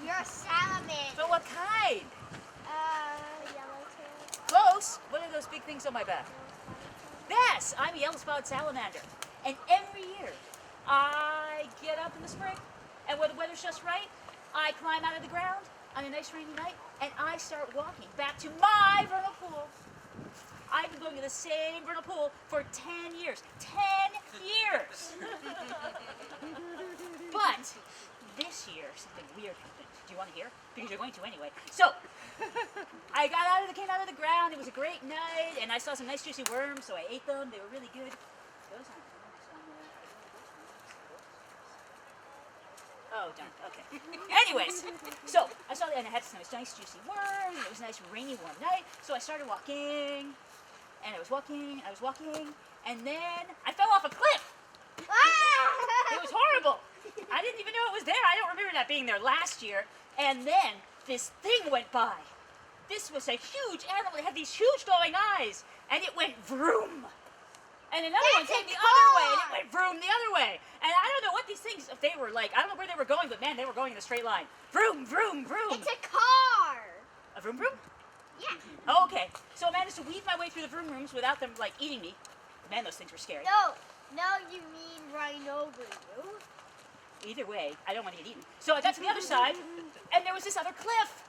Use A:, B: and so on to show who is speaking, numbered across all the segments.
A: You're a salamander.
B: But what kind?
A: Yellowtail.
B: Close. What are those big things on my back? Yes, I'm a yellow-spotted salamander. And every year, I get up in the spring, and when the weather's just right, I climb out of the ground on a nice rainy night, and I start walking back to my vernal pool. I've been going to the same vernal pool for 10 years. 10 years! But this year, something weird happened. Do you want to hear? Because you're going to anyway. So, I came out of the ground. It was a great night, and I saw some nice juicy worms, so I ate them. They were really good. Those aren't Oh, done. Okay. Anyways, so I saw that, and I had some nice juicy worms, and it was a nice rainy warm night. So I started walking, and I was walking, and then I fell off a cliff. It was horrible. I didn't even know it was there. I don't remember that being there last year. And then this thing went by. This was a huge animal. It had these huge glowing eyes, and it went vroom. And another one came the other way, and it went vroom the other way. And I don't know what these things, if they were like, I don't know where they were going, but man, they were going in a straight line. Vroom, vroom, vroom.
A: It's a car.
B: A vroom, vroom?
A: Yeah.
B: Oh, okay. So I managed to weave my way through the vroom rooms without them, like, eating me. Man, those things were scary.
A: No, you mean right over you.
B: Either way, I don't want to get eaten. So I got to the other side, and there was this other cliff.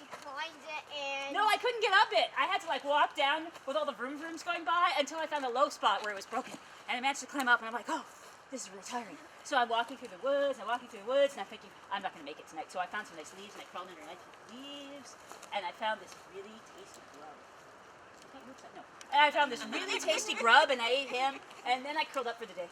A: You climbed it and...
B: No, I couldn't get up it. I had to like walk down with all the vroom vrooms going by until I found a low spot where it was broken. And I managed to climb up, and I'm like, oh, this is really tiring. So I'm walking through the woods, and I'm thinking, I'm not going to make it tonight. So I found some nice leaves, and I crawled underneath the leaves, and I found this really tasty grub. No. And I found this really tasty grub, and I ate him, and then I curled up for the day.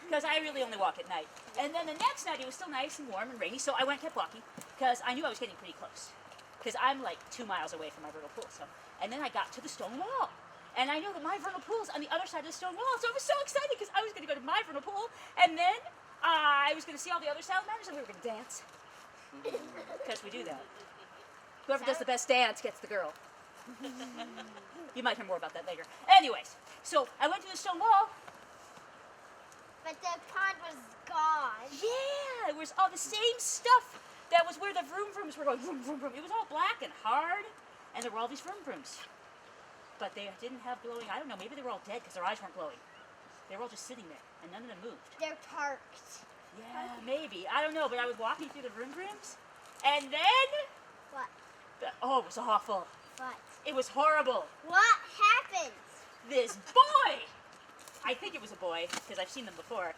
B: Because I really only walk at night. And then the next night, it was still nice and warm and rainy, so I kept walking, because I knew I was getting pretty close. Because I'm like 2 miles away from my vernal pool. So, and then I got to the stone wall. And I know that my vernal pool is on the other side of the stone wall, so I was so excited because I was going to go to my vernal pool, and then I was going to see all the other salamanders, and we were going to dance. Because we do that. Whoever does the best dance gets the girl. You might hear more about that later. Anyways, so I went to the stone wall.
A: But the pond was gone.
B: Yeah, it was all the same stuff that was where the vroom vrooms were going. Vroom, vroom, vroom. It was all black and hard, and there were all these vroom vrooms. But they didn't have glowing, I don't know, maybe they were all dead because their eyes weren't glowing. They were all just sitting there, and none of them moved.
A: They're parked.
B: Yeah, maybe. I don't know, but I was walking through the vroom vrooms, and then...
A: What?
B: Oh, it was awful.
A: What?
B: It was horrible.
A: What happened?
B: This boy! I think it was a boy, because I've seen them before.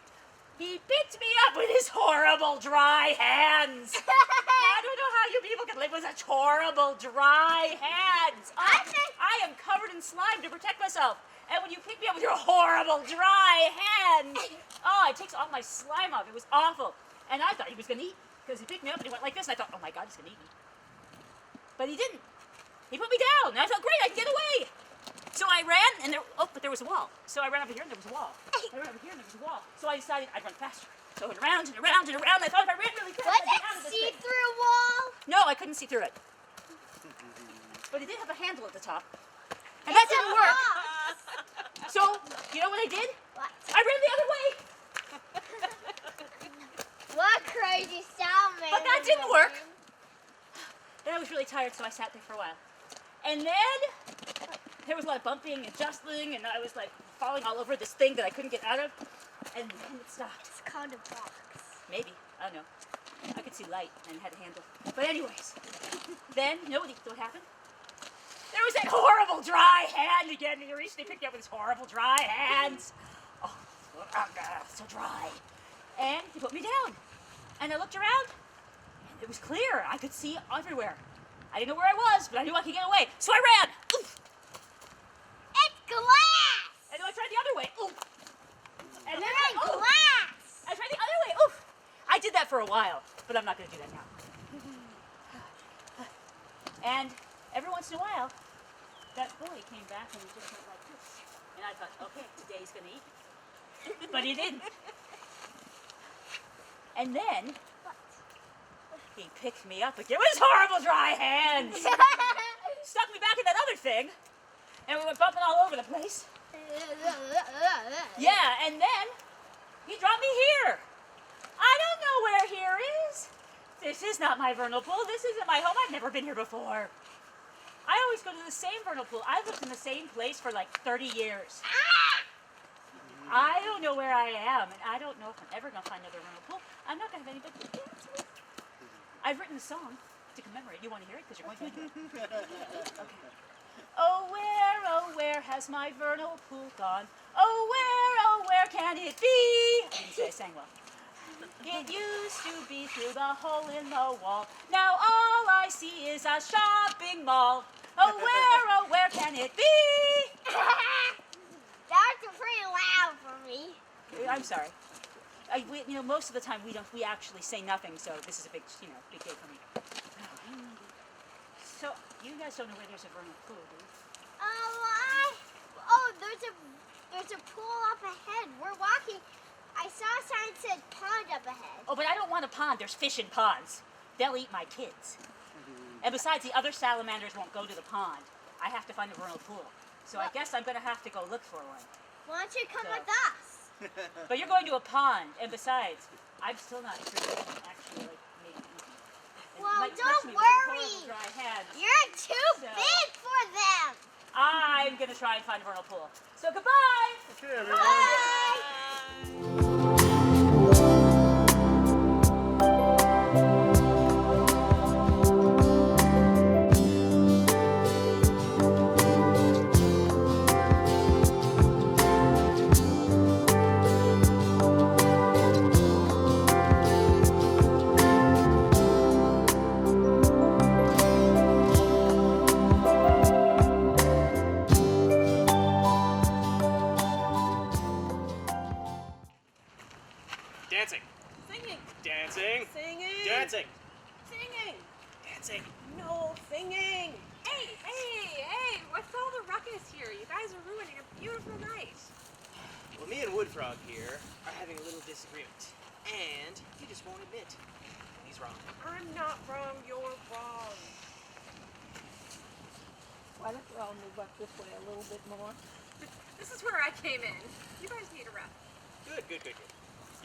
B: He picked me up with his horrible dry hands. I don't know how you people can live with such horrible dry hands. I am covered in slime to protect myself. And when you pick me up with your horrible dry hands, it takes all my slime off. It was awful. And I thought he was going to eat because he picked me up and he went like this. And I thought, oh my God, he's going to eat me. But he didn't. He put me down. And I thought, great, I can get away. So I ran, and but there was a wall. So I ran over here, and there was a wall. I ran over here, and there was a wall. So I decided I'd run faster. So I went around and around and around. I thought if I ran really fast,
A: Was
B: I'd get out of
A: it
B: this thing.
A: see-through wall?
B: No, I couldn't see through it. But it did have a handle at the top. And that didn't work. So, you know what I did?
A: What?
B: I ran the other way.
A: What crazy sound, man.
B: But that didn't work. And I was really tired, so I sat there for a while. And then there was a lot of bumping and jostling, and I was like falling all over this thing that I couldn't get out of. And then it stopped.
A: It's called a box.
B: Maybe. I don't know. I could see light and had a handle. But anyways, then, you know what happened? There was that horrible dry hand again. He reached and he picked me up with his horrible dry hands. Oh, so dry. And he put me down. And I looked around, and it was clear. I could see everywhere. I didn't know where I was, but I knew I could get away. So I ran. Oof.
A: It's glass!
B: And then I tried the other way. Oof. And then
A: glass!
B: I tried the other way. Oof. I did that for a while, but I'm not going to do that now. And every once in a while, that boy came back and he just went like this. And I thought, okay, today he's going to eat me. But he didn't. And then he picked me up again with his horrible dry hands. Stuck me back in that other thing. And we went bumping all over the place. Yeah, and then he dropped me here. I don't know where here is. This is not my vernal pool. This isn't my home. I've never been here before. I always go to the same vernal pool. I've lived in the same place for like 30 years. I don't know where I am, and I don't know if I'm ever going to find another vernal pool. I'm not going to have anybody to dance with. I've written a song to commemorate. You want to hear it? Because you're going to hear it. Okay. Oh, where has my vernal pool gone? Oh, where can it be? I didn't say I sang well. It used to be through the hole in the wall. Now all I see is a shopping mall. Oh, where can it be?
A: That's pretty loud for me.
B: I'm sorry. Most of the time we actually say nothing, so this is a big day for me. So you guys don't know where there's a vernal pool, do you?
A: There's a pool up ahead. We're walking. I saw a sign that said pond up ahead.
B: Oh, but I don't want a pond. There's fish in ponds. They'll eat my kids. And besides, the other salamanders won't go to the pond. I have to find a vernal pool. So I guess I'm going to have to go look for one.
A: Why don't you come with us?
B: But you're going to a pond, and besides, I'm still not sure that I can actually maybe eat them.
A: Well, don't worry.
B: Dry hands.
A: You're too big for them.
B: I'm going to try and find a vernal pool. So goodbye.
C: Okay, everybody.
A: Bye.
C: Dancing.
D: Singing.
C: Dancing.
D: Singing.
C: Dancing.
D: Singing.
C: Dancing.
D: No singing. Hey, what's all the ruckus here? You guys are ruining a beautiful night.
C: Well, me and Woodfrog here are having a little disagreement. And he just won't admit he's wrong.
D: I'm not wrong, you're wrong.
E: Why don't you all move up this way a little bit more?
D: This is where I came in. You guys need a rep.
C: Good.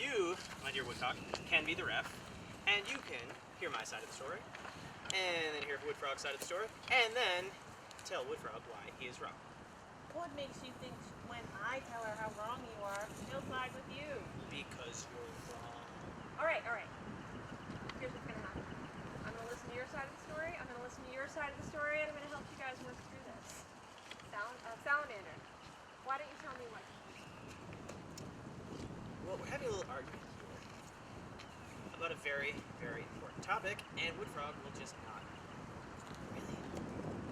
C: You, my dear Woodcock, can be the ref, and you can hear my side of the story, and then hear Woodfrog's side of the story, and then tell Woodfrog why he is wrong.
E: What makes you think when I tell her how wrong you are, she'll side with you?
C: Because you're wrong.
D: All right. Here's what's going to happen. I'm going to listen to your side of the story, I'm going to listen to your side of the story, and I'm going to help you guys work through this. Salamander, why don't you tell me what?
C: Well, having a little argument here about a very, very important topic, and Woodfrog will just not really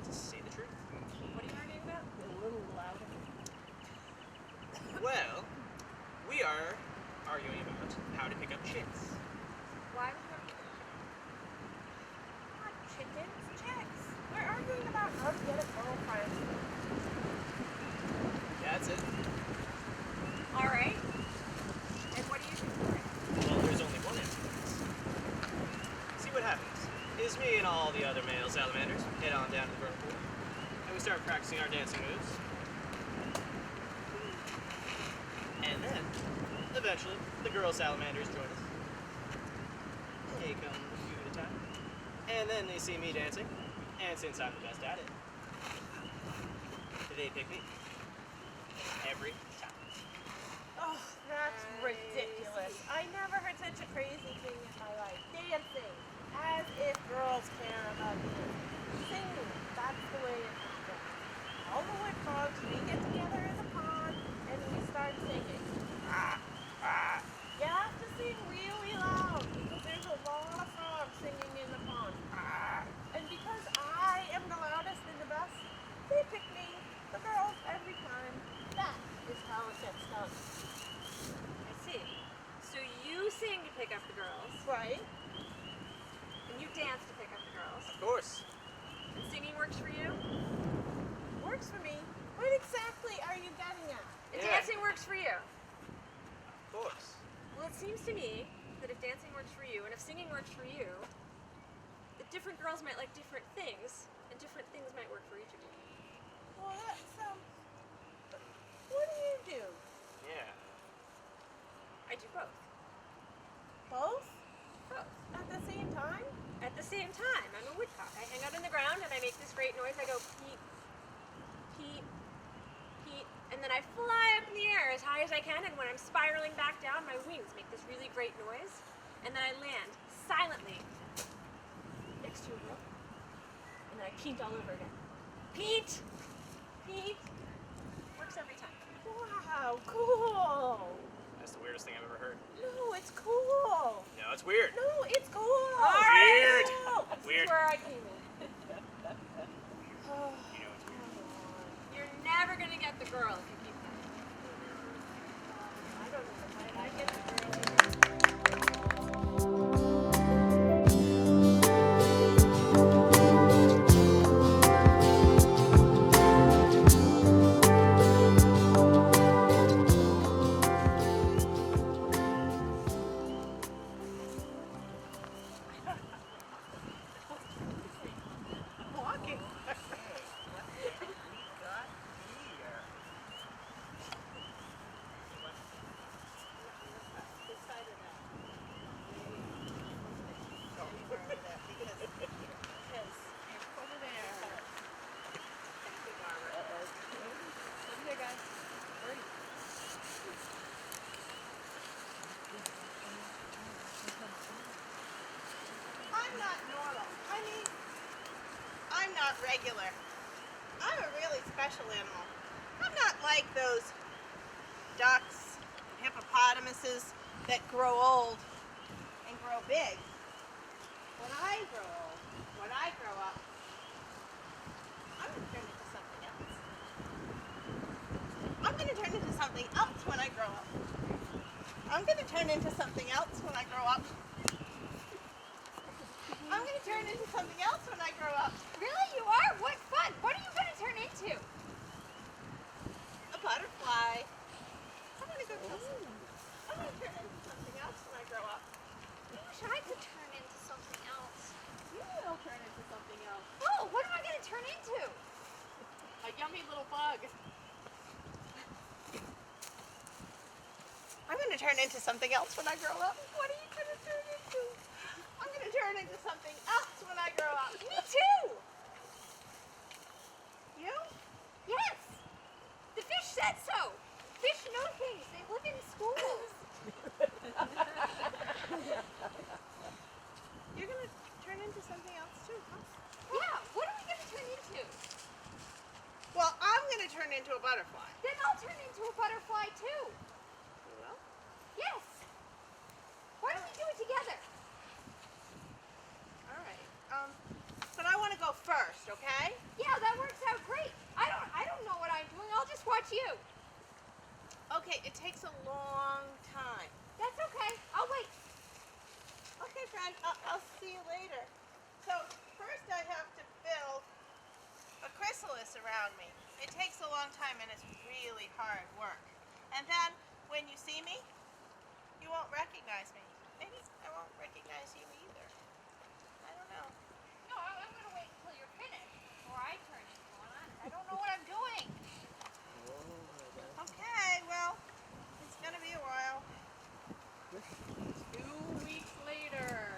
C: to say the truth.
D: What are you arguing about?
B: A little louder.
C: Well, we are arguing about how to pick up chicks.
D: Why would you have to
E: Not chickens, chicks. We're arguing about how to get a girlfriend.
C: That's it.
D: All right. And what do you think for it?
C: Well, there's only one answer to this. See what happens is me and all the other male salamanders head on down to the whirlpool, and we start practicing our dancing moves. And then, eventually, the girl salamanders join us. They come a few at a time. And then they see me dancing, and since I'm the best at it, they pick me. Every time.
E: Oh, that's ridiculous. I never heard such a crazy thing in my life. Dancing. As if girls care about dancing. Singing. That's the way it happens. All the wood frogs, we get together in the pond and we start singing. You have to sing really loud because there's a lot of frogs singing in the pond. And because I am the loudest and the best, they pick me, the girls, every time. That is how it gets done.
D: I see. So you sing to pick up the girls,
E: Right?
D: and you dance to pick up the girls.
C: Of course.
D: And singing works for you?
E: Works for me. What exactly are you getting at?
D: And
C: Yeah.
D: dancing works for you?
C: Of course.
D: Well, it seems to me that if dancing works for you, and if singing works for you, that different girls might like different things, and different things might work for each of you.
E: Well, that's, what do you do?
C: Yeah.
D: I do both.
E: Both?
D: Both.
E: At the same time?
D: At the same time, I'm a woodcock. I hang out in the ground and I make this great noise. I go peep, peep, peep, and then I fly up in the air as high as I can, and when I'm spiraling back down, my wings make this really great noise, and then I land silently next to a rope, and then I peent all over again. Peent! Peent! Works every time.
E: Wow, cool.
C: That's the weirdest thing I've ever heard.
E: No, it's cool.
C: No, it's weird.
E: No, it's cool.
C: Weird.
E: Cool.
D: This
C: Weird.
D: is where I came in.
E: Oh,
C: You know it's weird.
D: You're never gonna get the girl if you keep that.
E: I don't know if I get the girl.
C: Walking.
E: I'm not normal. I mean, I'm not regular. I'm a really special animal. I'm not like those ducks and hippopotamuses that grow old and grow big. When I grow old, when I grow up, I'm going to turn into something else. I'm going to turn into something else when I grow up. I'm going to turn into something else when I grow up. I'm going to turn into something else when I grow up.
A: Really? You are? What fun! What are you going to turn into?
E: A butterfly. I'm going to go tell someone. I'm going to turn into something else when I grow up.
A: I wish I could turn into something else.
E: You will turn into something else.
A: Oh, what am I going to turn into?
E: A yummy little bug. I'm going to turn into something else when I grow up. What are you going to turn into? I'm going to turn into something else when I grow up.
A: Me too!
E: You?
A: Yes! The fish said so! Fish know things. They live in schools.
E: You're going to turn into something else too, huh?
A: Yeah, what are we going to turn into?
E: Well, I'm going to turn into a butterfly.
A: Then I'll turn into a butterfly too.
E: You will?
A: Yes!
E: around me. It takes a long time and it's really hard work. And then when you see me, you won't recognize me. Maybe I won't recognize you either. I don't know.
D: No, I'm gonna wait until you're finished before I turn into one. I don't know what I'm doing.
E: Okay, well, it's gonna be a while.
D: 2 weeks later.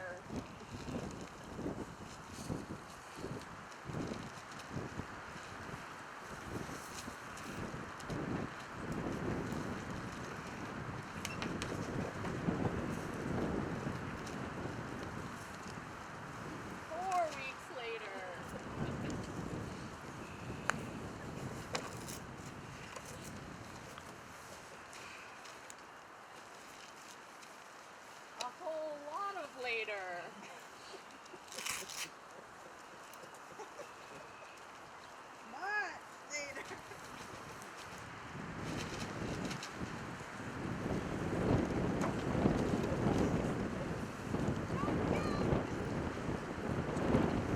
D: Later.
E: Much later.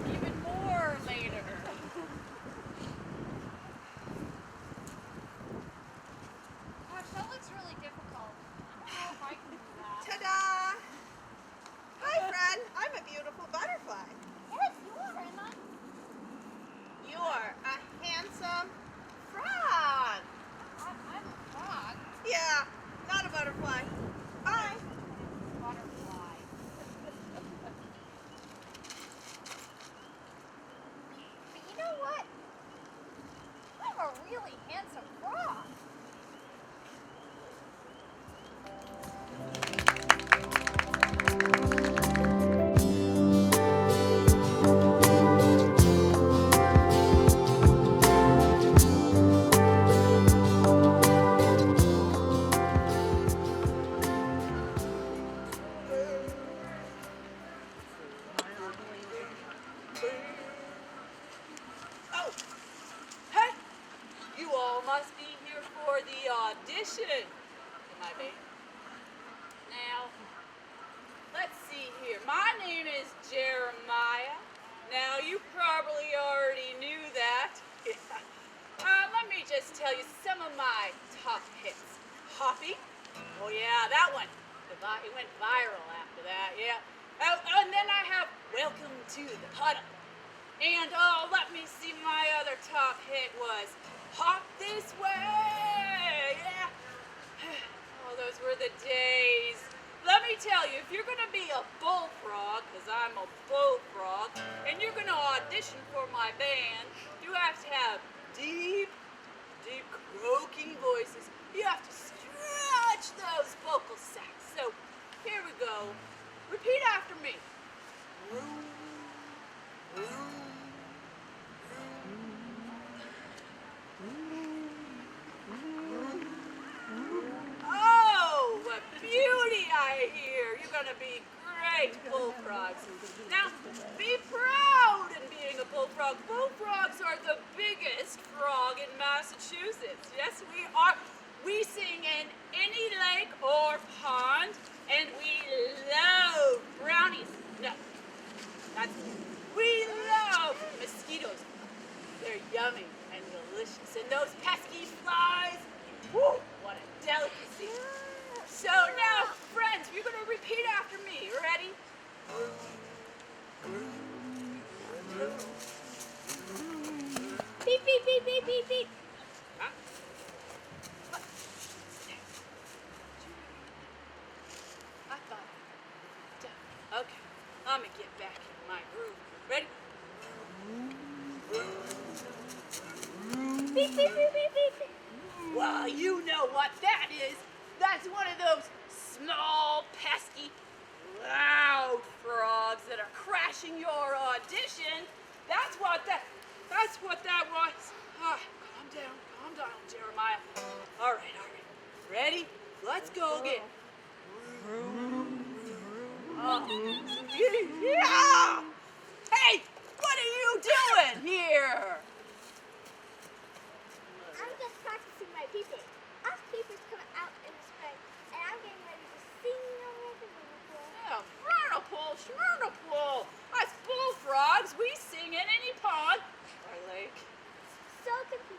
D: Even more later. Gosh, that looks really difficult. I don't know if I can do that.
E: Ta-da! Hi, friend. I'm a beautiful butterfly.
A: Yes, you are, Emma.
E: You are a handsome frog.
D: I'm a frog.
E: Yeah, not a butterfly. Bye.
D: Butterfly.
A: But you know what? I'm a really handsome frog.
F: Oh, hey, you all must be here for the audition for my band. Now, let's see here. My name is Jeremiah. Now, you probably already knew that. Let me just tell you some of my top hits. Hoppy. Oh, yeah, that one. It went viral after that, yeah. Oh, and then I have Welcome to the Puddle. And let me see, my other top hit was Hop This Way. Yeah. Oh, those were the days. Let me tell you, if you're going to be a bullfrog, because I'm a bullfrog, and you're going to audition for my band, you have to have deep, croaking voices. You have to stretch those vocal sacs. So, here we go. Repeat after me. Oh, what beauty I hear. You're going to be great bullfrogs. Now, be proud in being a bullfrog. Bullfrogs are the biggest frog in Massachusetts. Yes, we are. We sing in any lake or pond, and we love brownies. No, we love mosquitoes. They're yummy and delicious. And those pesky flies, whew, what a delicacy. So now, friends, you're going to repeat after me. You ready?
A: Beep, beep, beep, beep, beep, beep.
F: Huh? I thought. Okay, I'm going to get back in my groove. Ready?
A: Beep, beep, beep, beep, beep, beep.
F: Well, you know what that is. That's one of those small, pesky, loud frogs that are crashing your audition. That's what that was. Calm down, Jeremiah. All right. Ready? Let's go again. Yeah! Hey, what are you doing here?
A: I'm just practicing my peeping. Us peepers come out in the spring, and I'm getting ready to sing over the river.
F: Yeah, Schmurnapool. Us bullfrogs, we sing in any pond or lake.
A: So confused.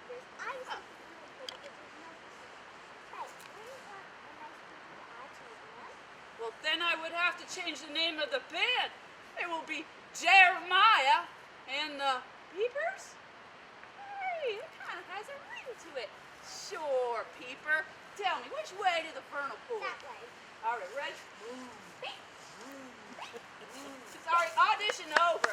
F: Well, then I would have to change the name of the band. It will be Jeremiah and the Peepers? Hey, it kind of has a ring to it. Sure, Peeper. Tell me, which way to the vernal pool?
A: That way.
F: All right, ready? Sorry, audition over.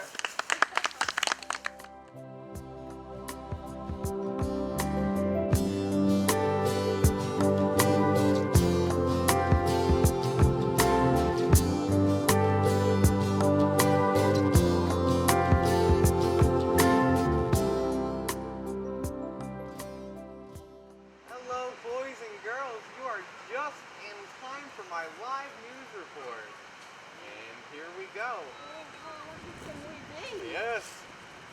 G: Hello, boys and girls. You are just in time for my live news report. And here we go. Yes.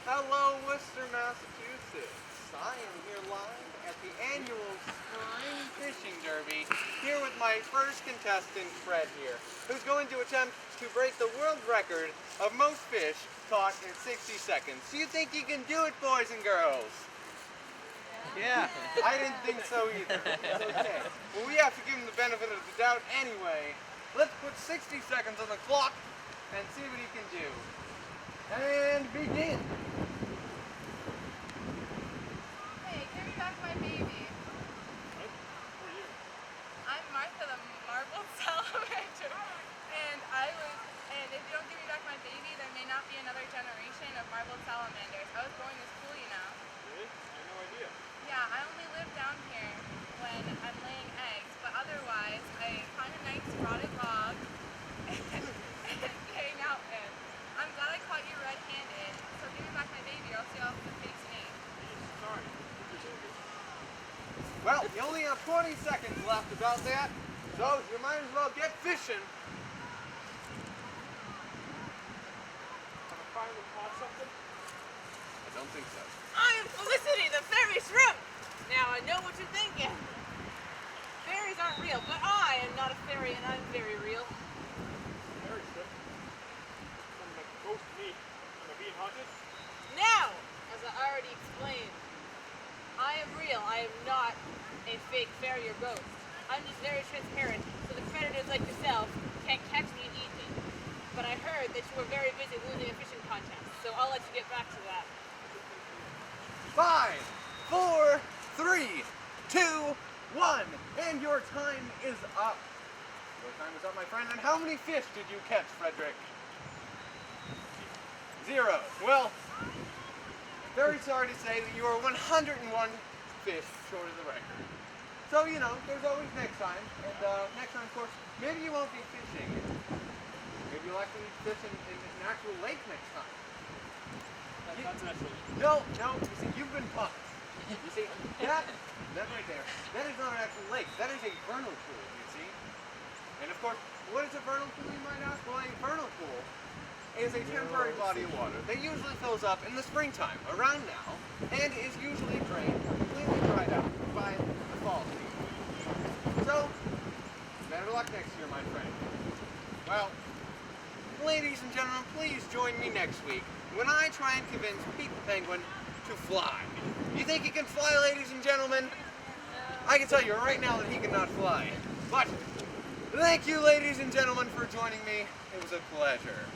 G: Hello, Worcester, Massachusetts. I am here live at the annual Spring Fishing Derby, here with my first contestant, Fred here, who's going to attempt to break the world record of most fish caught in 60 seconds. Do you think you can do it, boys and girls? Yeah, I didn't think so either. It's okay. Well, we have to give him the benefit of the doubt anyway. Let's put 60 seconds on the clock and see what he can do. And begin.
H: Hey, give me back my baby.
C: What? Who are you?
H: I'm Martha, the marbled salamander. And if you don't give me back my baby, there may not be another generation of marbled salamanders. I was going to school, you know.
C: Really? I had no idea.
H: Yeah, I only live down here when I'm laying eggs, but otherwise I find a nice rotted log and hang out in. I'm glad I caught you red-handed, so give me back my baby or else you'll have to face me.
C: Sorry.
G: Well, you only have 20 seconds left about that, so you might as well get fishing.
C: Have I finally caught something?
G: I don't think so.
E: I am Felicity, the fairy shrimp. Now I know what you're thinking. Fairies aren't real, but I am not a fairy and I'm very real.
C: Very sick. Sounds like a ghost to me. Am I being haunted?
E: Now, as I already explained, I am real. I am not a fake fairy or ghost. I'm just very transparent, so the predators like yourself can't catch me and eat me. But I heard that you were very busy losing a fishing contest, so I'll let you get back to that.
G: 5, 4, 3, 2, 1, and your time is up. Your time is up, my friend. And how many fish did you catch, Frederick? 0. Well, very sorry to say that you are 101 fish short of the record. So, you know, there's always next time. And next time, of course, maybe you won't be fishing. Maybe you'll actually fish in an actual lake next time.
C: That's actually.
G: No, you see, you've been punked. You see, that right there, that is not an actual lake. That is a vernal pool, you see. And of course, what is a vernal pool, you might ask? Well, a vernal pool is a temporary body of water that usually fills up in the springtime, around now, and is usually drained, completely dried out by the fall season. So, better luck next year, my friend. Well, ladies and gentlemen, please join me next week when I try and convince Pete the Penguin to fly. You think he can fly, ladies and gentlemen? I can tell you right now that he cannot fly. But thank you, ladies and gentlemen, for joining me. It was a pleasure.